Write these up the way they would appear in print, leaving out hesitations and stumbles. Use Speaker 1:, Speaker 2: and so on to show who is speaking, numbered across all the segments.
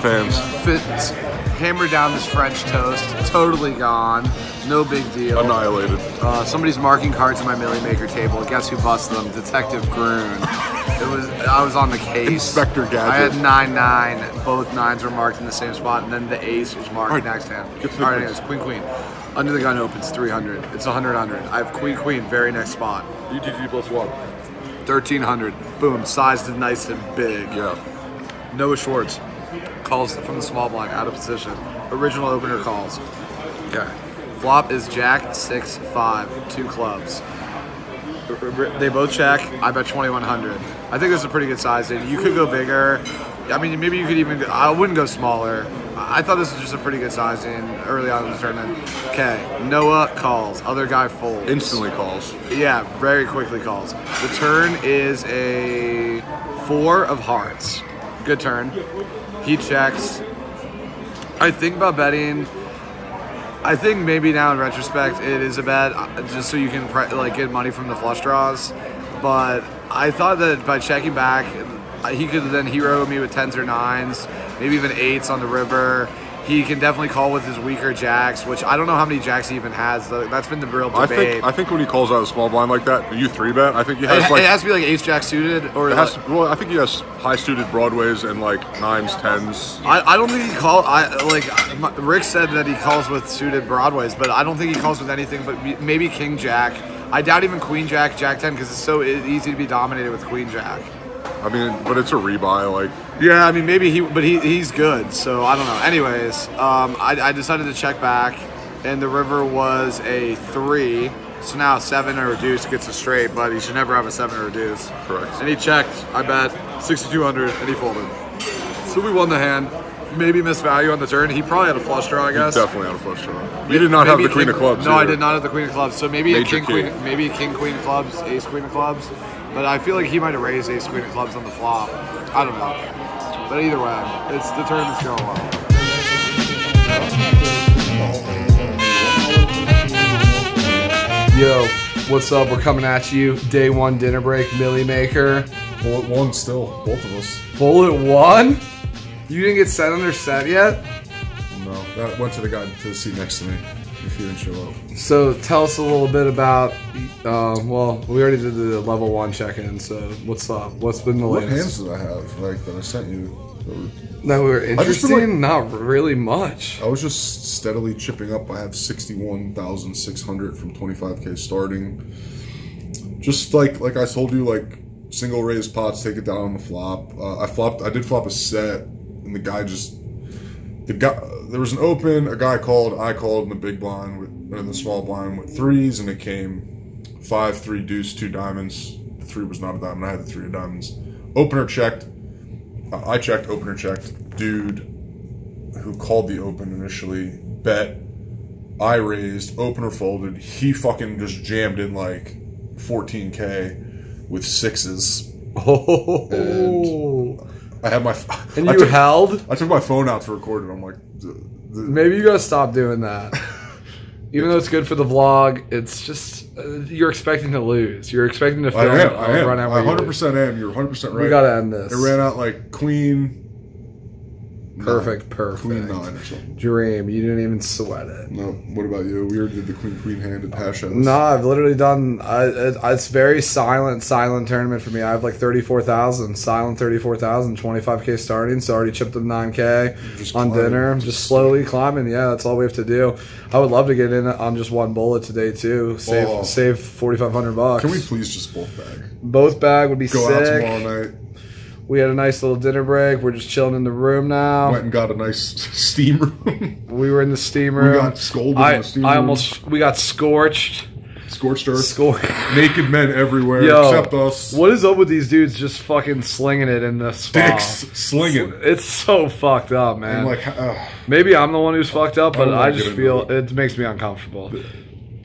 Speaker 1: fans.
Speaker 2: Hammer down this French toast. Totally gone. No big deal.
Speaker 1: Annihilated.
Speaker 2: Somebody's marking cards at my Millie Maker table. Guess who busted them? Detective Groon. I was on the case.
Speaker 1: Inspector Gadget.
Speaker 2: I had 9-9. Both 9s were marked in the same spot, and then the ace was marked next hand. All right, anyways, Queen. Under the gun opens 300. It's 100. I have Queen. Very next spot.
Speaker 1: UTG plus 1.
Speaker 2: 1300. Boom. Sized it nice and big.
Speaker 1: Yeah.
Speaker 2: Noah Schwartz calls from the small blind out of position. Original opener calls. Okay. Flop is Jack 6-5, 2 clubs. They both check. I bet 2100. I think this is a pretty good size. You could go bigger. I mean, maybe you could even go, I wouldn't go smaller. I thought this was just a pretty good sizing early on in the tournament. Okay, Noah calls. Other guy folds.
Speaker 1: Instantly calls.
Speaker 2: Yeah, very quickly calls. The turn is a 4 of hearts. Good turn. He checks. I think about betting. I think maybe now in retrospect it is a bet just so you can get money from the flush draws. But I thought that by checking back, he could then hero me with 10s or 9s, maybe even 8s on the river. He can definitely call with his weaker jacks, which I don't know how many jacks he even has. That's been the real debate.
Speaker 1: I think when he calls out a small blind like that, you 3-bet. I think he has
Speaker 2: it has to be like ace-jack suited, or
Speaker 1: well, I think he has high-suited broadways and like 9s, 10s.
Speaker 2: I don't think he calls. Rick said that he calls with suited broadways, but I don't think he calls with anything but maybe king jack. I doubt even queen jack, jack 10, because it's so easy to be dominated with queen jack.
Speaker 1: I mean, but it's a rebuy, like.
Speaker 2: Yeah, I mean, maybe he's good, so I don't know. Anyways, I decided to check back, and the river was a 3, so now 7 or a deuce gets a straight, but he should never have a 7 or a deuce.
Speaker 1: Correct.
Speaker 2: And he checked, I bet, 6,200, and he folded. So we won the hand. Maybe missed value on the turn. He probably had a flush draw, I guess.
Speaker 1: He definitely had a flush draw. You did not have the queen of clubs.
Speaker 2: No,
Speaker 1: either.
Speaker 2: I did not have the queen of clubs. So maybe
Speaker 1: Major
Speaker 2: maybe king queen of clubs, ace queen of clubs. But I feel like he might have raised ace queen of clubs on the flop. I don't know. But either way, it's the turn that's going well. Yo, what's up? We're coming at you. Day 1 dinner break, Millie Maker.
Speaker 1: Bullet 1 still, both of us.
Speaker 2: Bullet 1? You didn't get set under set yet?
Speaker 1: No, that went to the guy to the seat next to me. If you didn't show up.
Speaker 2: So tell us a little bit about. Well, we already did the level 1 check-in. So what's up? What's been the latest?
Speaker 1: What hands did I have? That I sent you.
Speaker 2: That were interesting. Not really much.
Speaker 1: I was just steadily chipping up. I have 61,600 from 25K starting. Just like I told you, like single raise pots, take it down on the flop. I did flop a set, and the guy just. There was an open, a guy called, I called in the big blind, in the small blind with 3s, and it came 5, 3 deuce, 2 diamonds. The 3 was not a diamond, I had the 3 of diamonds. Opener checked, I checked, opener checked. Dude who called the open initially bet, I raised, opener folded, he fucking just jammed in like 14K with 6s.
Speaker 2: Oh.
Speaker 1: And I had my.
Speaker 2: And you held?
Speaker 1: I took my phone out to record it. I'm like,
Speaker 2: maybe you gotta stop doing that. Even though it's good for the vlog, it's just you're expecting to lose. You're expecting to film.
Speaker 1: I am. I 100% am. You're 100% right.
Speaker 2: We gotta end this.
Speaker 1: It ran out like queen.
Speaker 2: Perfect.
Speaker 1: Queen 9 or something.
Speaker 2: Dream. You didn't even sweat it.
Speaker 1: No. What about you? We already did the queen hand at hash house.
Speaker 2: No, I've literally done. It's very silent tournament for me. I have like 34,000, silent 34,000, 25K starting. So I already chipped up 9K on dinner. I'm just slowly climbing. Yeah, that's all we have to do. I would love to get in on just one bullet today too. Save 4,500 bucks.
Speaker 1: Can we please just both bag?
Speaker 2: Both bag would be sick.
Speaker 1: Go out tomorrow night.
Speaker 2: We had a nice little dinner break. We're just chilling in the room now.
Speaker 1: Went and got a nice steam room.
Speaker 2: We were in the steam room.
Speaker 1: We got scolded in the steam room.
Speaker 2: We got scorched.
Speaker 1: Scorched earth. Naked men everywhere, except us.
Speaker 2: What is up with these dudes just fucking slinging it in the spa?
Speaker 1: Dicks slinging.
Speaker 2: It's so fucked up, man.
Speaker 1: Like,
Speaker 2: maybe I'm the one who's fucked up, but I just feel it makes me uncomfortable.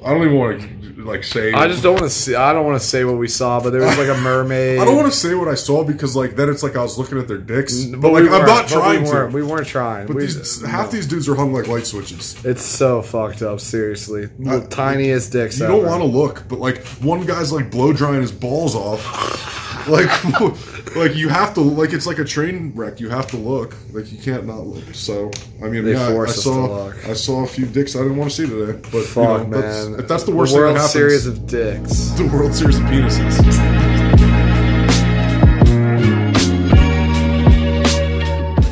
Speaker 1: I don't even want to like say.
Speaker 2: I just don't want to see. I don't want to say what we saw, but there was like a mermaid.
Speaker 1: I don't want to say what I saw because like then it's like I was looking at their dicks. But like I'm not trying to.
Speaker 2: We weren't trying.
Speaker 1: But half these dudes are hung like light switches.
Speaker 2: It's so fucked up. Seriously, tiniest dicks.
Speaker 1: You don't want to look, but like one guy's like blow drying his balls off. like you have to, like, it's like a train wreck. You have to look. Like, you can't not look. So, I mean,
Speaker 2: They
Speaker 1: yeah,
Speaker 2: force us to look.
Speaker 1: I saw a few dicks I didn't want to see today. But,
Speaker 2: Fuck,
Speaker 1: you know,
Speaker 2: man.
Speaker 1: that's the worst
Speaker 2: the
Speaker 1: thing that
Speaker 2: World
Speaker 1: happens.
Speaker 2: Series of dicks.
Speaker 1: The World Series of penises.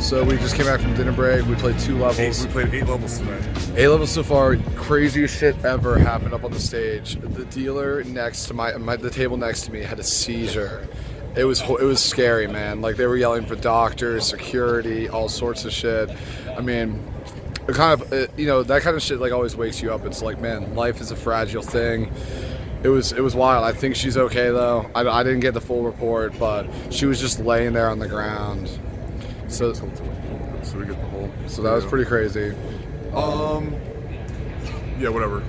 Speaker 2: So we just came back from dinner break. We played 2 levels.
Speaker 1: We played 8 levels today.
Speaker 2: 8 levels so far. Craziest shit ever happened up on the stage. The dealer next to the table next to me had a seizure. It was scary, man. Like, they were yelling for doctors, security, all sorts of shit. I mean, it kind of, you know, that kind of shit like always wakes you up. It's like, man, life is a fragile thing. It was wild. I think she's okay though. I didn't get the full report, but she was just laying there on the ground. So we get the whole. So that was pretty crazy.
Speaker 1: Yeah, whatever.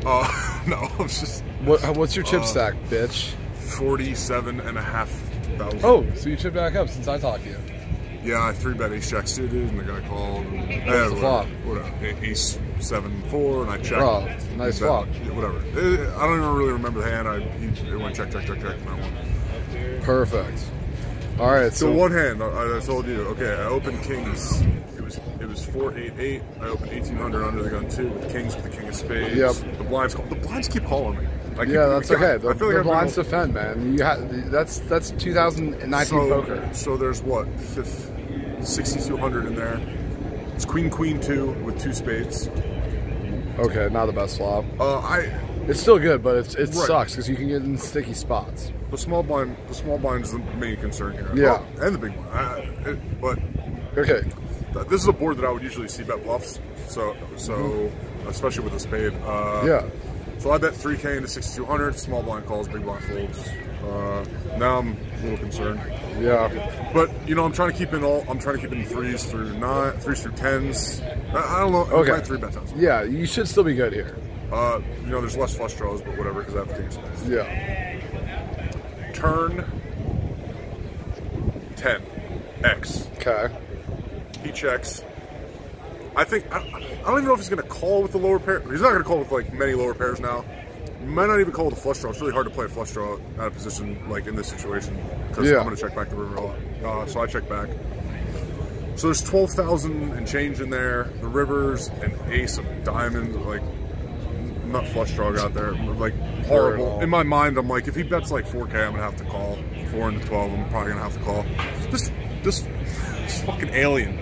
Speaker 1: No, it's just.
Speaker 2: What's your chip stack, bitch?
Speaker 1: 47,500.
Speaker 2: Oh, so you chipped back up since I talked to you.
Speaker 1: Yeah, I 3-bet ace jack suited, and the guy called.
Speaker 2: What's the flop?
Speaker 1: Whatever. Ace 7-4, and I checked.
Speaker 2: Oh, nice flop.
Speaker 1: Yeah, whatever. I don't even really remember the hand. It went check, and I won.
Speaker 2: Perfect. All right.
Speaker 1: So one hand, I told you. Okay, I opened kings. It was 4-8-8. I opened 1800 under the gun 2 with kings with the king of spades.
Speaker 2: Yep.
Speaker 1: The blinds keep calling me.
Speaker 2: Yeah, that's okay. The
Speaker 1: like
Speaker 2: blinds defend, man. That's 2019 poker.
Speaker 1: So there's what, 6,200 in there. It's queen 2 with 2 spades.
Speaker 2: Okay, not the best flop.
Speaker 1: It's
Speaker 2: still good, but it right. Sucks because you can get in sticky spots.
Speaker 1: The small blind is the main concern here.
Speaker 2: Yeah,
Speaker 1: and the big blind. But
Speaker 2: okay,
Speaker 1: this is a board that I would usually see bet bluffs. So especially with a spade.
Speaker 2: Yeah.
Speaker 1: So I bet 3K into 6,200. Small blind calls, big blind folds. Now I'm a little concerned.
Speaker 2: Yeah.
Speaker 1: But you know, I'm trying to keep in 3s through 10s. I don't know.
Speaker 2: Okay.
Speaker 1: 3-bet tons.
Speaker 2: Yeah, you should still be good here.
Speaker 1: You know, there's less flush draws, but whatever, because I have the king of spades.
Speaker 2: Yeah.
Speaker 1: Turn 10 X.
Speaker 2: Okay.
Speaker 1: He checks. I don't even know if he's going to call with the lower pair. He's not going to call with like many lower pairs now. He might not even call with a flush draw. It's really hard to play a flush draw out of position like in this situation because I'm going to check back the river a lot. So I check back. So there's 12,000 and change in there. The rivers, an ace of diamonds, like not flush draw out there, like horrible. In my mind, I'm like, if he bets like 4K, I'm gonna have to call. 4 into 12, I'm probably gonna have to call. This fucking alien.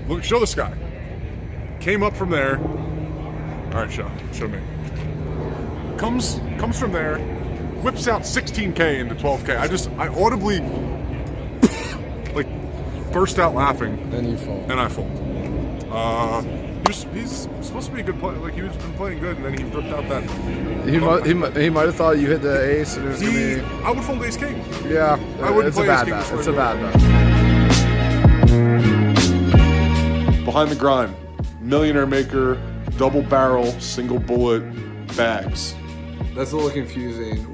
Speaker 1: Look, show this guy. Came up from there. All right, show me. Comes from there, whips out 16K into 12K. I audibly like burst out laughing.
Speaker 2: Then you fold.
Speaker 1: And I fold. He's supposed to be a good player. Like, he's been playing good, and then he ripped out that.
Speaker 2: He might have thought you hit the ace, and it was gonna be.
Speaker 1: I would fold ace king.
Speaker 2: Yeah,
Speaker 1: I wouldn't
Speaker 2: it's
Speaker 1: play
Speaker 2: a bad
Speaker 1: ace
Speaker 2: bet.
Speaker 1: king.
Speaker 2: It's a bad bet.
Speaker 1: Behind the grind, millionaire maker, double barrel, single bullet bags.
Speaker 2: That's a little confusing.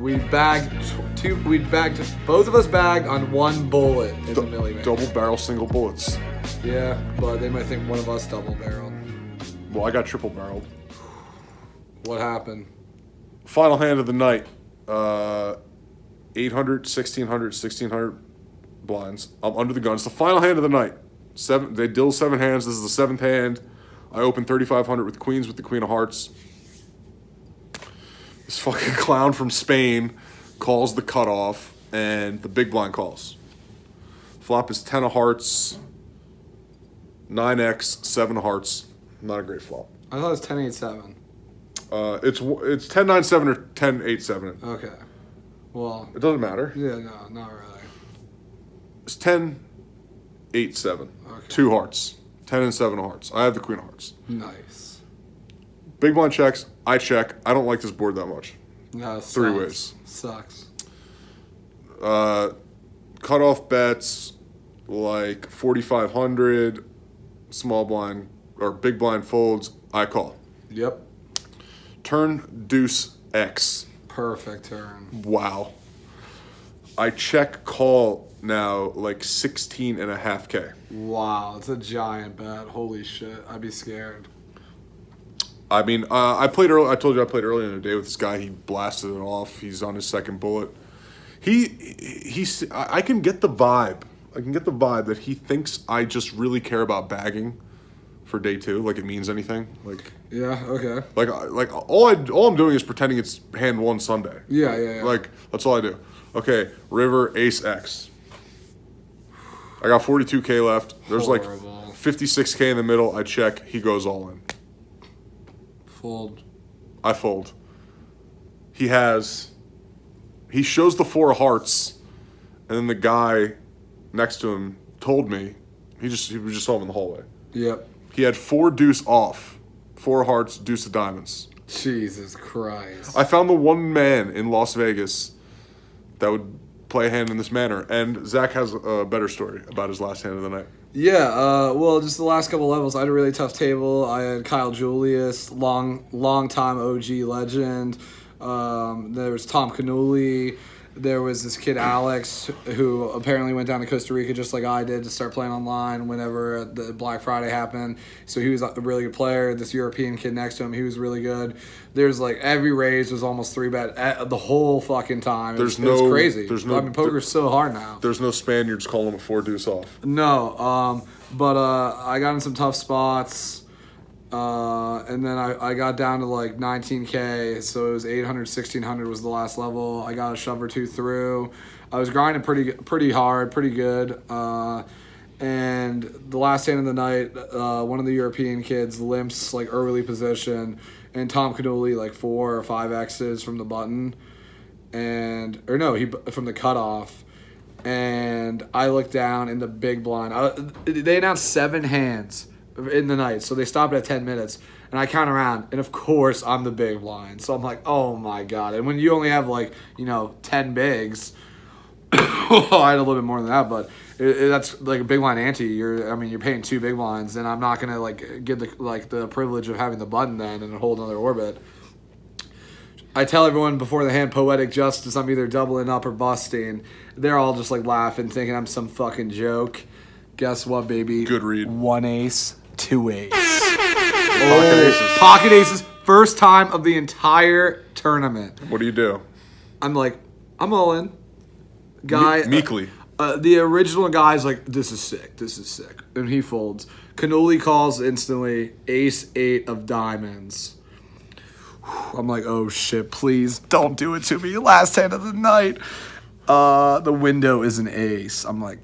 Speaker 2: Both of us bagged on one bullet in the Millionaire.
Speaker 1: Double barrel, single bullets.
Speaker 2: Yeah, but they might think one of us double barreled.
Speaker 1: Well, I got triple barreled.
Speaker 2: What happened?
Speaker 1: Final hand of the night. 800, 1,600, 1,600 blinds. I'm under the gun. It's the final hand of the night. They deal 7 hands. This is the 7th hand. I open 3,500 with queens with the queen of hearts. This fucking clown from Spain calls the cutoff, and the big blind calls. Flop is 10 of hearts, 9x, 7 of hearts. Not a great flop.
Speaker 2: I thought it was 10-8-7.
Speaker 1: It's 10-9-7 or 10-8-7.
Speaker 2: Okay. Well.
Speaker 1: It doesn't matter.
Speaker 2: Yeah, no, not really.
Speaker 1: It's 10-8-7. Okay. 2 hearts. 10 and 7 of hearts. I have the queen of hearts.
Speaker 2: Nice.
Speaker 1: Big blind checks. I check. I don't like this board that much.
Speaker 2: No,
Speaker 1: 3 ways.
Speaker 2: Sucks.
Speaker 1: Cutoff bets like 4,500. Small blind or big blind folds. I call.
Speaker 2: Yep.
Speaker 1: Turn deuce X.
Speaker 2: Perfect turn.
Speaker 1: Wow. I check call now like 16.5K.
Speaker 2: Wow, it's a giant bet. Holy shit, I'd be scared.
Speaker 1: I mean, I played early. I told you I played earlier in the day with this guy. He blasted it off. He's on his second bullet. I can get the vibe. I can get the vibe that he thinks I just really care about bagging for day 2, like it means anything. Like
Speaker 2: yeah, okay.
Speaker 1: Like all I'm doing is pretending it's hand 1 Sunday.
Speaker 2: Yeah.
Speaker 1: Like that's all I do. Okay, river ace X. I got 42K left. There's
Speaker 2: Horrible.
Speaker 1: like 56K in the middle. I check. He goes all in.
Speaker 2: Fold.
Speaker 1: I fold. He shows the 4 of hearts, and then the guy next to him told me he was just saw him in the hallway.
Speaker 2: Yep.
Speaker 1: He had 4 deuce off, 4 hearts, deuce of diamonds.
Speaker 2: Jesus Christ.
Speaker 1: I found the one man in Las Vegas that would play a hand in this manner, and Zach has a better story about his last hand of the night.
Speaker 2: Yeah, well, just the last couple levels, I had a really tough table. I had Kyle Julius, long time OG legend. There was Tom Canuli. There was this kid, Alex, who apparently went down to Costa Rica just like I did to start playing online whenever the Black Friday happened. So he was a really good player. This European kid next to him, he was really good. There's like every raise was almost 3-bet the whole fucking time. It was crazy. Poker's so hard now.
Speaker 1: There's no Spaniards calling him a 4 deuce off.
Speaker 2: No, but I got in some tough spots. And then I got down to like 19K, so it was 800, 1600 was the last level. I got a shove or 2 through. I was grinding pretty hard, pretty good. And the last hand of the night, one of the European kids limps like early position, and Tom Canuli like 4 or 5 X's from the button, from the cutoff. And I looked down in the big blind. They announced 7 hands in the night, so they stopped at 10 minutes, and I count around, and of course I'm the big blind, so I'm like, oh my god. And when you only have like 10 bigs, I had a little bit more than that, but that's like a big blind ante. You're paying 2 big blinds, and I'm not gonna like get the privilege of having the button then and hold another orbit. I tell everyone before the hand, poetic justice, I'm either doubling up or busting. They're all just like laughing, thinking I'm some fucking joke. Guess what, baby?
Speaker 1: Good read.
Speaker 2: 1 ace, 2 ace.
Speaker 1: Pocket aces.
Speaker 2: Pocket aces. First time of the entire tournament.
Speaker 1: What do you do?
Speaker 2: I'm like, I'm all in. Guy.
Speaker 1: Meekly.
Speaker 2: The original guy's like, this is sick. This is sick. And he folds. Canoli calls instantly. Ace 8 of diamonds. I'm like, oh shit, please don't do it to me. Last hand of the night. The window is an ace. I'm like,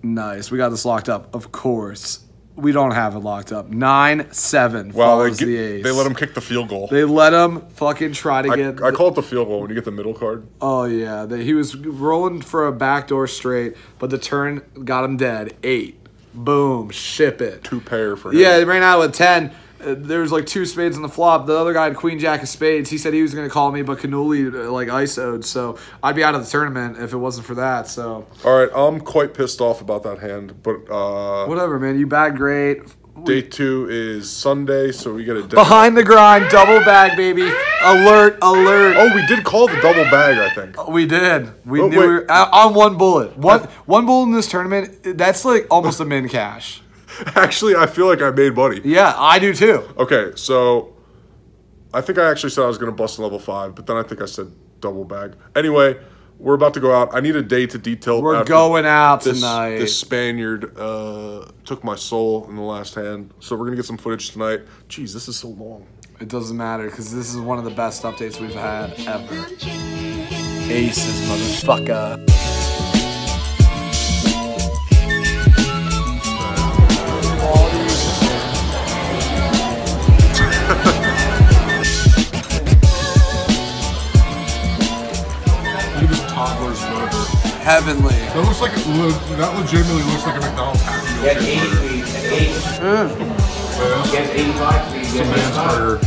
Speaker 2: nice. We got this locked up. Of course. We don't have it locked up. 9-7 follows the ace.
Speaker 1: They let him kick the field goal.
Speaker 2: They let him fucking try to get...
Speaker 1: I call it the field goal when you get the middle card.
Speaker 2: Oh, yeah. He was rolling for a backdoor straight, but the turn got him dead. 8. Boom. Ship it.
Speaker 1: 2 pair for him.
Speaker 2: Yeah, they ran out with 10. There was like 2 spades in the flop. The other guy had queen jack of spades. He said he was going to call me, but Canuli like ISO'd, so I'd be out of the tournament if it wasn't for that. So
Speaker 1: all right, I'm quite pissed off about that hand, but
Speaker 2: whatever, man. You bagged great.
Speaker 1: Day 2 is Sunday, so we get a
Speaker 2: behind the grind, double bag, baby. Alert, alert.
Speaker 1: Oh, we did call the double bag, I think.
Speaker 2: We did. We knew we were on 1 bullet. One bullet in this tournament. That's like almost a min cash.
Speaker 1: Actually, I feel like I made money.
Speaker 2: Yeah, I do too.
Speaker 1: Okay, so I think I actually said I was going to bust a level 5, but then I think I said double bag. Anyway, we're about to go out. I need a day to detail.
Speaker 2: We're going out tonight.
Speaker 1: This Spaniard took my soul in the last hand, so we're going to get some footage tonight. Jeez, this is so long.
Speaker 2: It doesn't matter, because this is one of the best updates we've had ever. Aces, motherfucker. Heavenly.
Speaker 1: That looks like that legitimately looks like a McDonald's Happy Meal.
Speaker 3: Get 80 please. 80. Get 85 please. Get 85.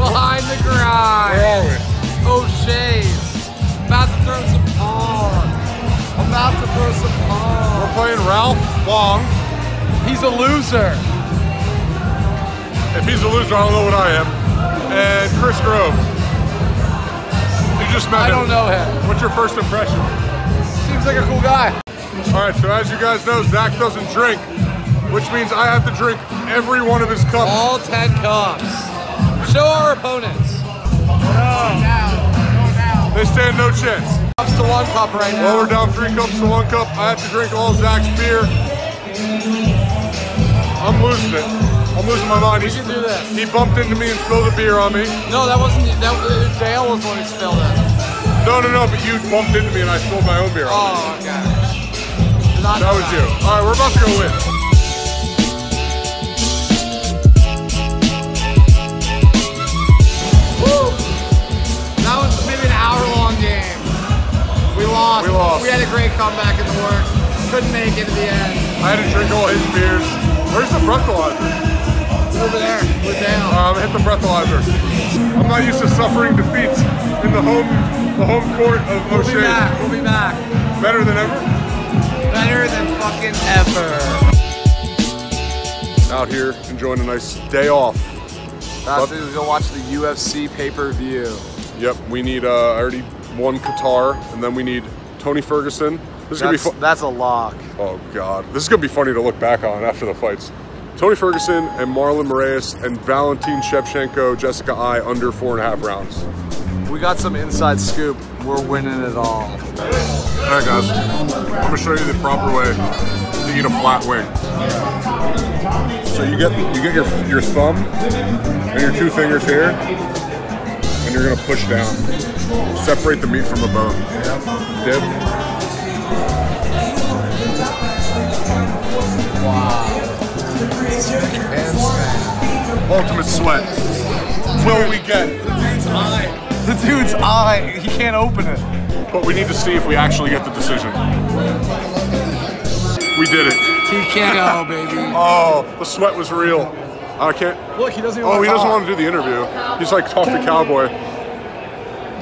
Speaker 2: Behind the grind. O'Shea's. About to throw some pawn.
Speaker 1: We're playing Ralph Long.
Speaker 2: He's a loser.
Speaker 1: If he's a loser, I don't know what I am. And Chris Grove. You just met him.
Speaker 2: I don't know him.
Speaker 1: What's your first impression?
Speaker 2: Seems like a cool guy.
Speaker 1: All right, so as you guys know, Zach doesn't drink, which means I have to drink every one of his cups.
Speaker 2: All 10 cups. Show our opponents.
Speaker 1: They stand no chance.
Speaker 2: Cups to 1 cup right now.
Speaker 1: Well, we're down 3 cups to 1 cup. I have to drink all Zach's beer. I'm losing it. I'm losing my mind.
Speaker 2: We can do this.
Speaker 1: He bumped into me and spilled a beer on me.
Speaker 2: No, that wasn't. Dale was the one who spilled it.
Speaker 1: No, but you bumped into me and I spilled my own beer on me.
Speaker 2: Oh, okay.
Speaker 1: That was you. All right, we're about to go win.
Speaker 2: Woo! That was maybe an hour-long game. We lost. We had a great comeback in the works. Couldn't make it to the end.
Speaker 1: I had to drink all his beers. Where's the breathalyzer?
Speaker 2: Over there. We're down.
Speaker 1: Hit the breathalyzer. I'm not used to suffering defeats in the home court of O'Shea.
Speaker 2: We'll be back.
Speaker 1: Better than ever?
Speaker 2: Better than fucking ever.
Speaker 1: Out here enjoying a nice day off.
Speaker 2: That's it. Go watch the UFC pay-per-view.
Speaker 1: Yep, we need, I already won Qatar, and then we need Tony Ferguson. This is gonna be fun.
Speaker 2: That's a lock.
Speaker 1: Oh God, this is gonna be funny to look back on after the fights. Tony Ferguson and Marlon Moraes and Valentin Shevchenko, Jessica I under 4.5 rounds.
Speaker 2: We got some inside scoop. We're winning it all.
Speaker 1: All right, guys, I'm gonna show you the proper way to eat a flat wing. So you get your thumb and your 2 fingers here, and you're gonna push down. Separate the meat from the bone. Dip.
Speaker 2: Wow.
Speaker 1: Ultimate sweat. Will we get?
Speaker 2: The dude's eye. He can't open it.
Speaker 1: But we need to see if we actually get the decision. We did it.
Speaker 2: TKO, baby.
Speaker 1: Oh, the sweat was real. I can't.
Speaker 2: Look, he doesn't even
Speaker 1: Oh, he doesn't
Speaker 2: talk.
Speaker 1: want to do the interview. He's like, talk to Cowboy.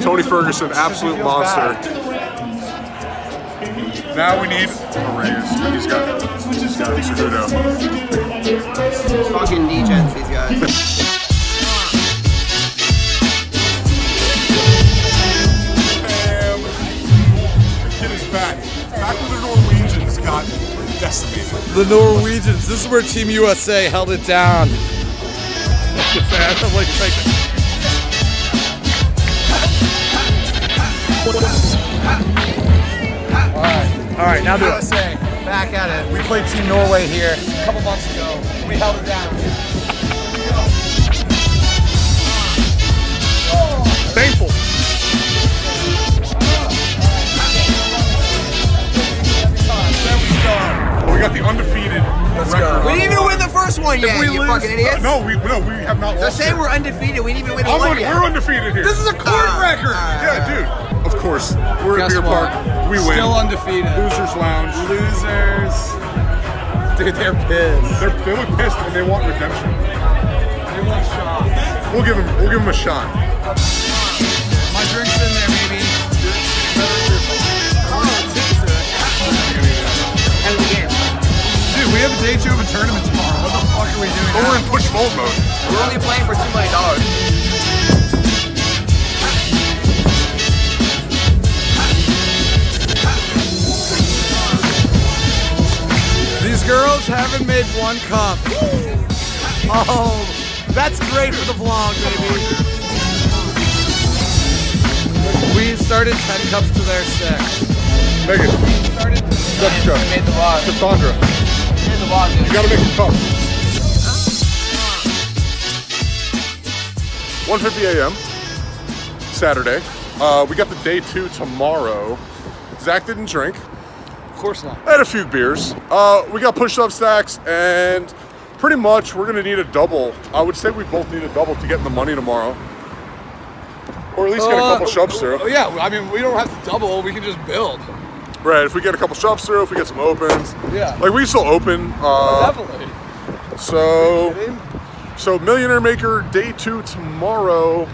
Speaker 1: Tony Ferguson, absolute monster. Now we need a raise. He's got Cejudo.
Speaker 4: Fucking degens, these guys.
Speaker 1: Bam. The kid is back. Back when the Norwegians got decimated.
Speaker 2: The Norwegians. This is where Team USA held it down.
Speaker 1: I'm like,
Speaker 2: All right, now do it. USA, back at it. We played Team Norway here a couple months ago. We held it down.
Speaker 1: thankful. We got the undefeated record.
Speaker 4: We didn't even win the first one yet, you fucking idiots.
Speaker 1: No, we have not
Speaker 4: They're
Speaker 1: lost.
Speaker 4: saying we're undefeated. We didn't even win the one yet.
Speaker 1: We're undefeated here.
Speaker 2: This is a court record.
Speaker 1: Yeah, dude. Of course, we're at
Speaker 2: Guess
Speaker 1: Beer
Speaker 2: what?
Speaker 1: Park. We win.
Speaker 2: Still undefeated.
Speaker 1: Losers Lounge.
Speaker 2: Losers. Dude, they're pissed.
Speaker 1: They look pissed and they want redemption.
Speaker 2: They want shots.
Speaker 1: We'll give them a shot.
Speaker 2: My drink's in there, baby. Dude, we have day 2 of a tournament tomorrow. What the fuck are we doing
Speaker 1: But
Speaker 2: now?
Speaker 1: we're in push vault mode.
Speaker 4: We're only playing for $2 million.
Speaker 2: These girls haven't made 1 cup. Oh, that's great for the vlog, baby. We started 10 cups to their 6.
Speaker 1: Megan, Jessica,
Speaker 4: Made the vlog.
Speaker 1: Cassandra,
Speaker 4: Made the vlog, dude.
Speaker 1: you gotta make a cup. 1:50 a.m. Saturday. We got the day 2 tomorrow. Zach didn't drink.
Speaker 2: Of course not.
Speaker 1: I had a few beers. We got push-up stacks, and pretty much we're gonna need a double. I would say we both need a double to get in the money tomorrow, or at least get a couple shoves through.
Speaker 2: Yeah, I mean, we don't have to double. We can just build.
Speaker 1: Right, if we get a couple shoves through, if we get some opens.
Speaker 2: Yeah.
Speaker 1: Like, we still open.
Speaker 2: Definitely.
Speaker 1: So Millionaire Maker day 2 tomorrow.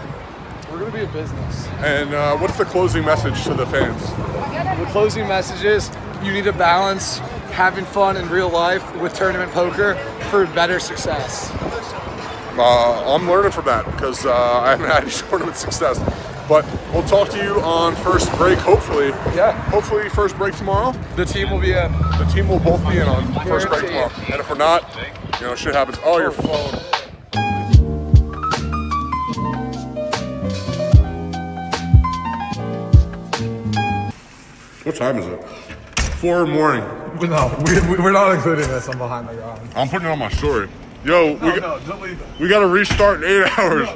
Speaker 2: We're gonna be a business.
Speaker 1: And what's the closing message to the fans?
Speaker 2: The closing message is you need to balance having fun in real life with tournament poker for better success.
Speaker 1: I'm learning from that because I haven't had any tournament success. But we'll talk to you on first break, hopefully.
Speaker 2: Yeah.
Speaker 1: Hopefully first break tomorrow.
Speaker 2: The team will be in.
Speaker 1: The team will both be in on first break
Speaker 2: Guaranteed.
Speaker 1: tomorrow. And if we're not, you know, shit happens. Oh, your phone. What time is it? 4 in the morning.
Speaker 5: No, we're not including this on Behind the Ground.
Speaker 1: I'm putting it on my story. Yo,
Speaker 5: No, don't leave it.
Speaker 1: we got to restart in 8 hours.